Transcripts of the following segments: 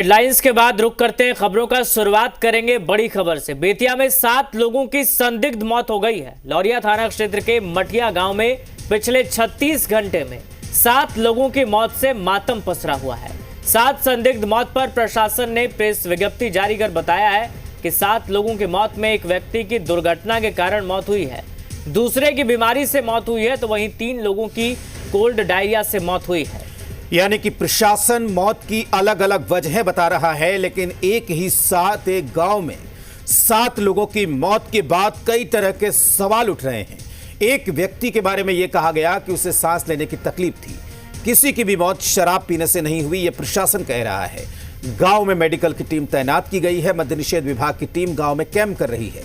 Headlines के बाद रुक करते हैं खबरों का। शुरुआत करेंगे बड़ी खबर से। बेतिया में 7 लोगों की संदिग्ध मौत हो गई है। लौरिया थाना क्षेत्र के मठिया गांव में पिछले 36 घंटे में 7 लोगों की मौत से मातम पसरा हुआ है। 7 संदिग्ध मौत पर प्रशासन ने प्रेस विज्ञप्ति जारी कर बताया है कि 7 लोगों की मौत में एक व्यक्ति की दुर्घटना के कारण मौत हुई है, दूसरे की बीमारी से मौत हुई है, तो वहीं 3 लोगों की कोल्ड डायरिया से मौत हुई है। यानी कि प्रशासन मौत की अलग अलग वजहें बता रहा है, लेकिन एक ही साथ एक गांव में 7 लोगों की मौत के बाद कई तरह के सवाल उठ रहे हैं। एक व्यक्ति के बारे में यह कहा गया कि उसे सांस लेने की तकलीफ थी। किसी की भी मौत शराब पीने से नहीं हुई, यह प्रशासन कह रहा है। गांव में मेडिकल की टीम तैनात की गई है। मद्य निषेध विभाग की टीम गांव में कैंप कर रही है,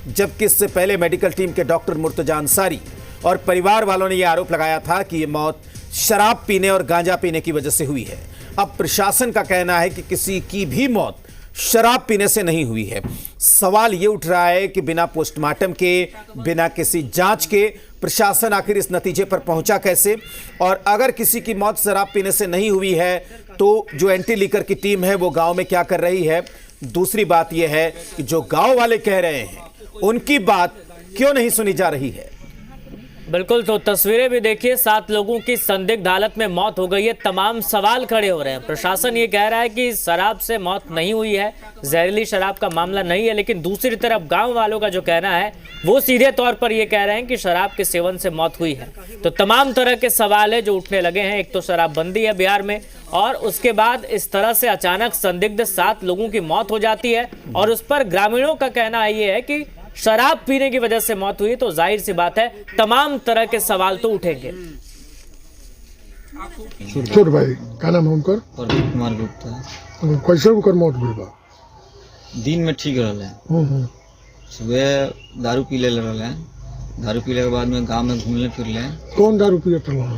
जबकि इससे पहले मेडिकल टीम के डॉक्टर मुर्तजा अंसारी और परिवार वालों ने यह आरोप लगाया था कि यह मौत शराब पीने और गांजा पीने की वजह से हुई है। अब प्रशासन का कहना है कि किसी की भी मौत शराब पीने से नहीं हुई है। सवाल ये उठ रहा है कि बिना पोस्टमार्टम के, बिना किसी जांच के प्रशासन आखिर इस नतीजे पर पहुंचा कैसे? और अगर किसी की मौत शराब पीने से नहीं हुई है तो जो एंटी लीकर की टीम है वो गांव में क्या कर रही है? दूसरी बात यह है कि जो गांव वाले कह रहे हैं उनकी बात क्यों नहीं सुनी जा रही है? बिल्कुल, तो तस्वीरें भी देखिए। 7 लोगों की संदिग्ध हालत में मौत हो गई है। तमाम सवाल खड़े हो रहे हैं। प्रशासन ये कह रहा है कि शराब से मौत नहीं हुई है, जहरीली शराब का मामला नहीं है, लेकिन दूसरी तरफ गांव वालों का जो कहना है वो सीधे तौर पर ये कह रहे हैं कि शराब के सेवन से मौत हुई है। तो तमाम तरह के सवाल है जो उठने लगे हैं। एक तो शराबबंदी है बिहार में, और उसके बाद इस तरह से अचानक संदिग्ध 7 लोगों की मौत हो जाती है, और उस पर ग्रामीणों का कहना ये है कि शराब पीने की वजह से मौत हुई। तो जाहिर सी बात है तमाम तरह के सवाल तो उठेंगे। छोट भाई का नाम है उनकर? प्रदीप कुमार गुप्ता। कैसे उनकर मौत हुई बा? दिन में ठीक रहले, सुबह दारू पी ले रहे। दारू पीले के बाद में गांव में घूमले फिरले। कौन दारू पियत रहा?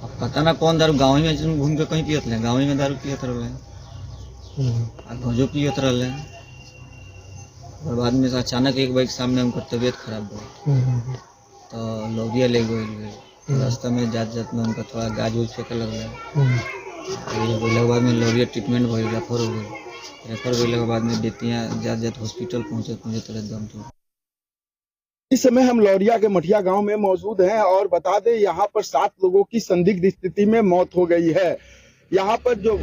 अब पता ना कौन दारू, गाँव ही में घूम के कहीं पियत रहे, गाँव ही में दारू पियत रहे, भोजो पियत रहे। और बाद में अचानक एक बाइक सामने उनकर तबीयत खराब हो, तो लौरिया ले गए। रास्ता में जात में उनका थोड़ा गाज उज फेंके लगल। के बाद में लौरिया ट्रीटमेंट भइल, रेफर हो गई। रेफर होने के बाद में बेतिया जात हॉस्पिटल पहुँचे तरह दम तो। इस समय हम लौरिया के मठिया गांव में मौजूद हैं और बता दें यहाँ पर 7 लोगों की संदिग्ध स्थिति में मौत हो गई है। यहाँ पर जो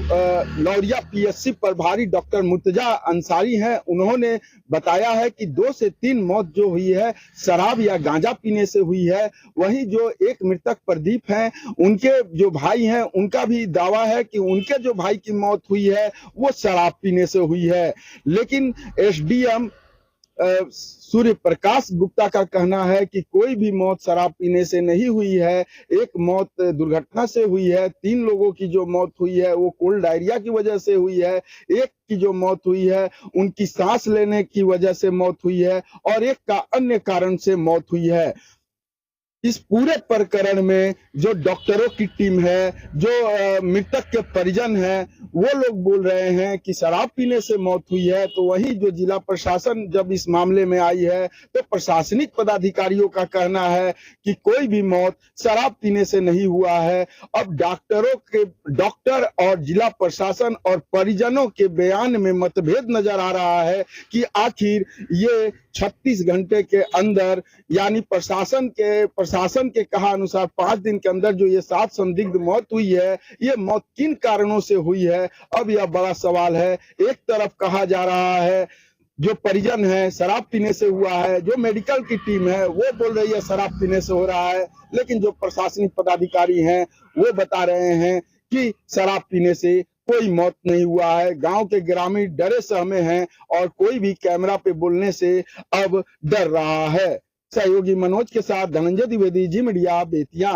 लौरिया पीएचसी प्रभारी डॉक्टर मुर्तजा अंसारी हैं, उन्होंने बताया है कि 2 से 3 मौत जो हुई है शराब या गांजा पीने से हुई है। वहीं जो एक मृतक प्रदीप हैं, उनके जो भाई हैं, उनका भी दावा है कि उनके जो भाई की मौत हुई है वो शराब पीने से हुई है। लेकिन एसडीएम सूर्य प्रकाश गुप्ता का कहना है कि कोई भी मौत शराब पीने से नहीं हुई है। एक मौत दुर्घटना से हुई है। 3 लोगों की जो मौत हुई है वो कोल्ड डायरिया की वजह से हुई है। एक की जो मौत हुई है उनकी सांस लेने की वजह से मौत हुई है, और एक का अन्य कारण से मौत हुई है। इस पूरे प्रकरण में जो डॉक्टरों की टीम है, जो मृतक के परिजन हैं, वो लोग बोल रहे हैं कि शराब पीने से मौत हुई है। तो वही जो जिला प्रशासन जब इस मामले में आई है तो प्रशासनिक पदाधिकारियों का कहना है कि कोई भी मौत शराब पीने से नहीं हुआ है। अब डॉक्टर और जिला प्रशासन और परिजनों के बयान में मतभेद नजर आ रहा है कि आखिर ये 36 घंटे के अंदर, यानी प्रशासन के कहा अनुसार 5 दिन के अंदर जो ये 7 संदिग्ध मौत हुई है, ये मौत किन कारणों से हुई है? अब यह बड़ा सवाल है। एक तरफ कहा जा रहा है जो परिजन है शराब पीने से हुआ है, जो मेडिकल की टीम है वो बोल रही है शराब पीने से हो रहा है, लेकिन जो प्रशासनिक पदाधिकारी हैं वो बता रहे हैं कि शराब पीने से कोई मौत नहीं हुआ है। गांव के ग्रामीण डरे सहमे हैं और कोई भी कैमरा पे बोलने से अब डर रहा है। सहयोगी मनोज के साथ धनंजय द्विवेदी, जी मीडिया, बेतिया।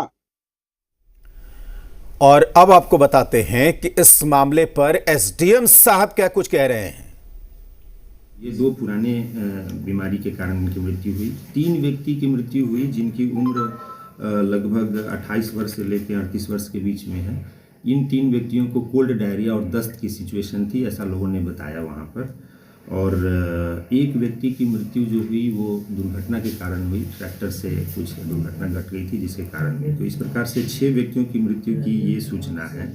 और अब आपको बताते हैं कि इस मामले पर एसडीएम साहब क्या कुछ कह रहे हैं। ये 2 पुराने बीमारी के कारण इनकी मृत्यु हुई। 3 व्यक्ति की मृत्यु हुई जिनकी उम्र लगभग 28 वर्ष से लेकर 38 वर्ष के बीच में है। इन 3 व्यक्तियों को कोल्ड डायरिया और दस्त की सिचुएशन थी, ऐसा लोगों ने बताया वहाँ पर। और एक व्यक्ति की मृत्यु जो हुई वो दुर्घटना के कारण हुई, ट्रैक्टर से कुछ दुर्घटना घट गई थी जिसके कारण हुई। तो इस प्रकार से 6 व्यक्तियों की मृत्यु की ये सूचना है।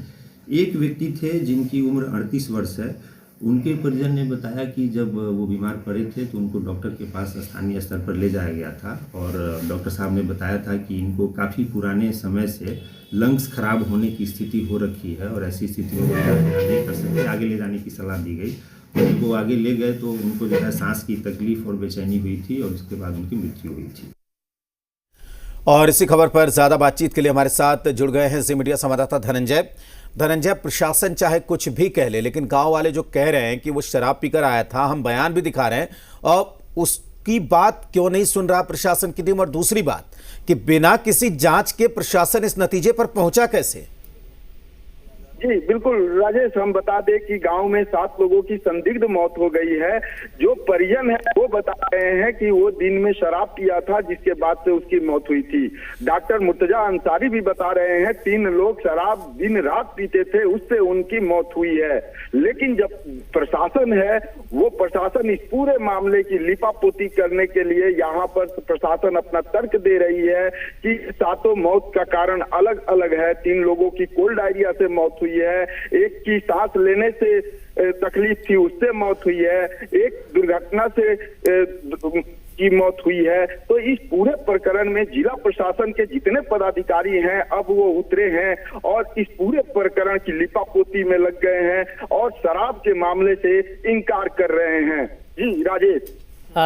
एक व्यक्ति थे जिनकी उम्र 38 वर्ष है। उनके परिजन ने बताया कि जब वो बीमार पड़े थे तो उनको डॉक्टर के पास स्थानीय स्तर पर ले जाया गया था और डॉक्टर साहब ने बताया था कि इनको काफ़ी पुराने समय से लंग्स खराब होने की स्थिति हो रखी है और ऐसी स्थिति में वो इलाज नहीं कर सकते, आगे ले जाने की सलाह दी गई। तो उनको आगे ले गए तो उनको जो है सांस की तकलीफ और बेचैनी हुई थी और उसके बाद उनकी मृत्यु हुई थी। और इसी खबर पर ज्यादा बातचीत के लिए हमारे साथ जुड़ गए हैं जी मीडिया संवाददाता धनंजय। प्रशासन चाहे कुछ भी कह ले, लेकिन गांव वाले जो कह रहे हैं कि वो शराब पीकर आया था, हम बयान भी दिखा रहे हैं और उसकी बात क्यों नहीं सुन रहा प्रशासन की टीम। और दूसरी बात कि बिना किसी जांच के प्रशासन इस नतीजे पर पहुंचा कैसे? जी बिल्कुल राजेश, हम बता दें कि गांव में 7 लोगों की संदिग्ध मौत हो गई है। जो परिजन है वो बता रहे हैं कि वो दिन में शराब पिया था जिसके बाद से उसकी मौत हुई थी। डॉक्टर मुर्तजा अंसारी भी बता रहे हैं 3 लोग शराब दिन रात पीते थे, उससे उनकी मौत हुई है। लेकिन जब प्रशासन है वो प्रशासन इस पूरे मामले की लिपापोती करने के लिए यहाँ पर प्रशासन अपना तर्क दे रही है कि 7 मौत का कारण अलग अलग है। 3 लोगों की कोल्ड डायरिया से मौत हुई है, एक की सांस लेने से तकलीफ थी उससे मौत हुई है, एक दुर्घटना से की मौत हुई है। तो इस पूरे प्रकरण में जिला प्रशासन के जितने पदाधिकारी हैं अब वो उतरे हैं और इस पूरे प्रकरण की लिपापोती में लग गए हैं और शराब के मामले से इनकार कर रहे हैं। जी राजेश।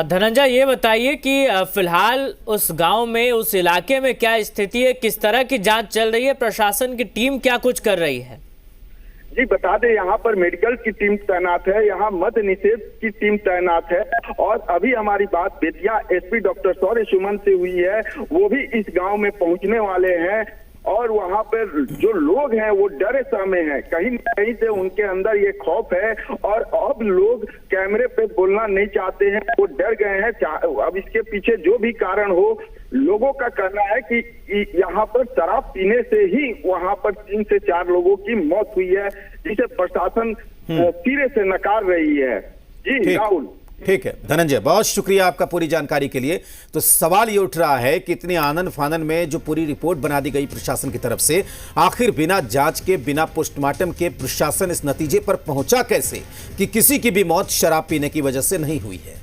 धनंजय, ये बताइए कि फिलहाल उस गांव में, उस इलाके में क्या स्थिति है, किस तरह की जांच चल रही है, प्रशासन की टीम क्या कुछ कर रही है? जी बता दें यहाँ पर मेडिकल की टीम तैनात है, यहाँ मद्य निषेध की टीम तैनात है और अभी हमारी बात बेतिया एसपी डॉक्टर शौर्य सुमन से हुई है। वो भी इस गांव में पहुंचने वाले हैं और वहां पर जो लोग हैं वो डरे सहमे हैं, कहीं न कहीं से उनके अंदर ये खौफ है और अब लोग कैमरे पे बोलना नहीं चाहते हैं, वो डर गए हैं। अब इसके पीछे जो भी कारण हो, लोगों का कहना है कि यहाँ पर शराब पीने से ही वहाँ पर 3 से 4 लोगों की मौत हुई है, जिसे प्रशासन सिरे से नकार रही है। जी राहुल। ठीक है धनंजय, बहुत शुक्रिया आपका पूरी जानकारी के लिए। तो सवाल ये उठ रहा है कि इतनी आनन फानन में जो पूरी रिपोर्ट बना दी गई प्रशासन की तरफ से, आखिर बिना जांच के, बिना पोस्टमार्टम के प्रशासन इस नतीजे पर पहुंचा कैसे कि किसी की भी मौत शराब पीने की वजह से नहीं हुई है।